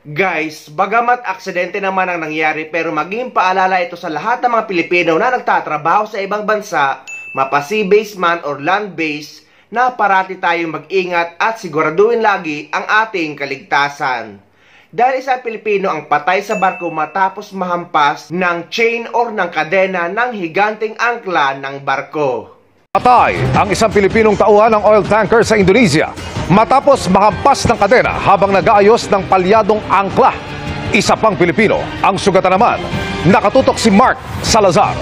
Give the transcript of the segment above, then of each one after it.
Guys, bagamat aksidente naman ang nangyari pero maging paalala ito sa lahat ng mga Pilipino na nagtatrabaho sa ibang bansa, mapa-sea-based man or land-based, na parati tayong mag-ingat at siguraduhin lagi ang ating kaligtasan. Dahil isang Pilipino ang patay sa barko matapos mahampas ng chain or ng kadena ng higanting angkla ng barko. Patay ang isang Pilipinong tauhan ng oil tanker sa Indonesia matapos mahampas ng kadena habang nag-aayos ng palyadong angkla. Isa pang Pilipino ang sugatan naman. Nakatutok si Mark Salazar.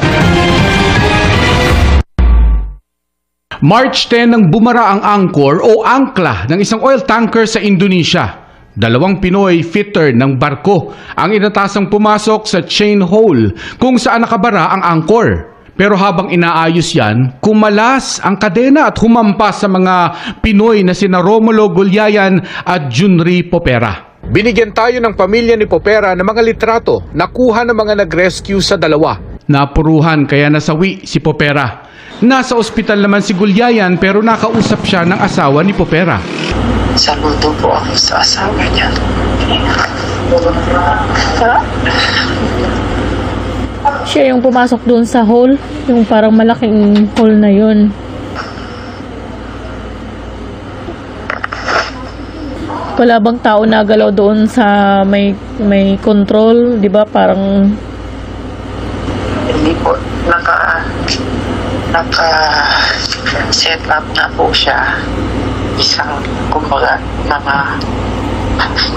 March 10 nang bumara ang angkor o angkla ng isang oil tanker sa Indonesia. Dalawang Pinoy fitter ng barko ang inatasang pumasok sa chain hole kung saan nakabara ang angkor. Pero habang inaayos yan, kumalas ang kadena at humampas sa mga Pinoy na sina Romulo Gulyayan at Junri Popera. Binigyan tayo ng pamilya ni Popera ng mga litrato na kuha ng mga nag-rescue sa dalawa. Napuruhan kaya nasawi si Popera. Nasa ospital naman si Gulyayan pero nakausap siya ng asawa ni Popera. Saludo po ako sa asawa niya. Siya yung pumasok doon sa hole, yung parang malaking hole na yun. Wala bang tao na galaw doon sa may control, di ba? Parang Hindi po, naka-set up na po siya. Isang, kumbaga, mga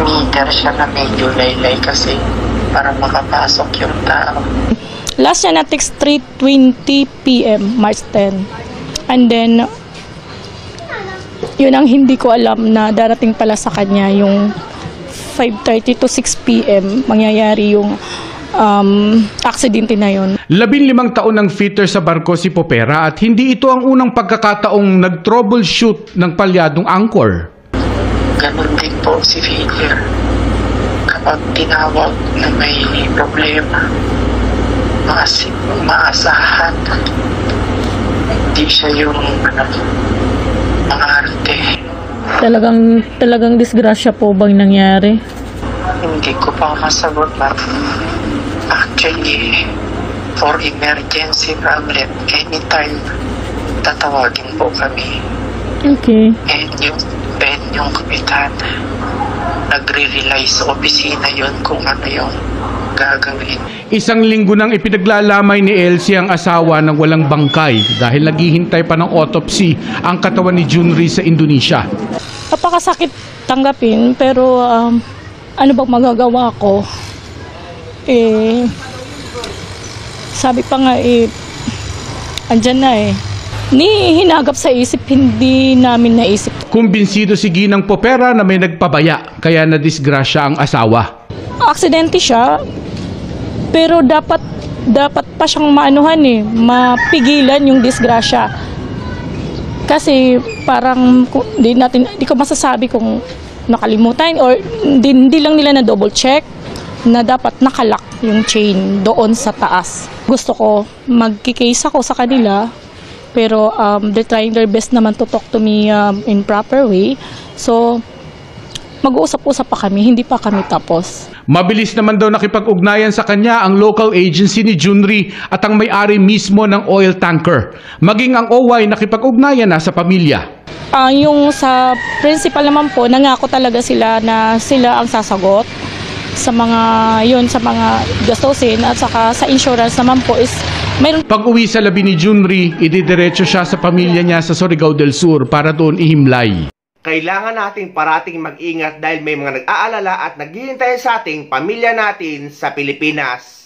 meter siya na medyo laylay kasi para makapasok yung tao. Last niya na text 3:20 PM, March 10. And then, yun ang hindi ko alam na darating pala sa kanya yung 5:30 to 6 PM mangyayari yung aksidente na yun. 15 taon ng fitter sa barko si Popera at hindi ito ang unang pagkakataong nag-troubleshoot ng palyadong angkor. Ganon din po si Fitter. Kapag tinawag na may problema, maasahan. Hindi siya yung mangarte. talagang disgrasya po bang nangyari? Hindi ko pa masagot na. Actually, for emergency problem, anytime tatawagin po kami. Okay. And yung kapitan, nagre-rely sa opisina yun kung ano yung gagawin. Isang linggo nang ipinaglalamay ni Elsie ang asawa ng walang bangkay dahil naghihintay pa ng autopsy ang katawan ni Junri sa Indonesia. Napakasakit tanggapin pero ano bang magagawa ko? Sabi pa nga andyan na Ni hinagap sa isip, hindi namin naisip. Kumbinsido si Ginang Popera na may nagpabaya kaya nadisgrasya ang asawa. Aksidente siya, pero dapat pa siyang maanuhan mapigilan yung disgrasya. Kasi parang di ko masasabi kung nakalimutan or hindi lang nila na double check na dapat nakalak yung chain doon sa taas. Gusto ko magki-case ako sa kanila. Pero they're trying their best naman to talk to me in proper way. So, mag-uusap-usap pa kami, hindi pa kami tapos. Mabilis naman daw nakipag-ugnayan sa kanya ang local agency ni Junri at ang may-ari mismo ng oil tanker. Maging ang OY nakipag-ugnayan na sa pamilya. Yung sa principal naman po, nangako talaga sila na sila ang sasagot sa mga gastusin at saka sa insurance naman po is mayroon. Pag-uwi sa labi ni Junri, ididiretso siya sa pamilya niya sa Surigao del Sur para doon ihimlay. Kailangan nating parating mag-ingat dahil may mga nag-aalala at naghihintay sa ating pamilya natin sa Pilipinas.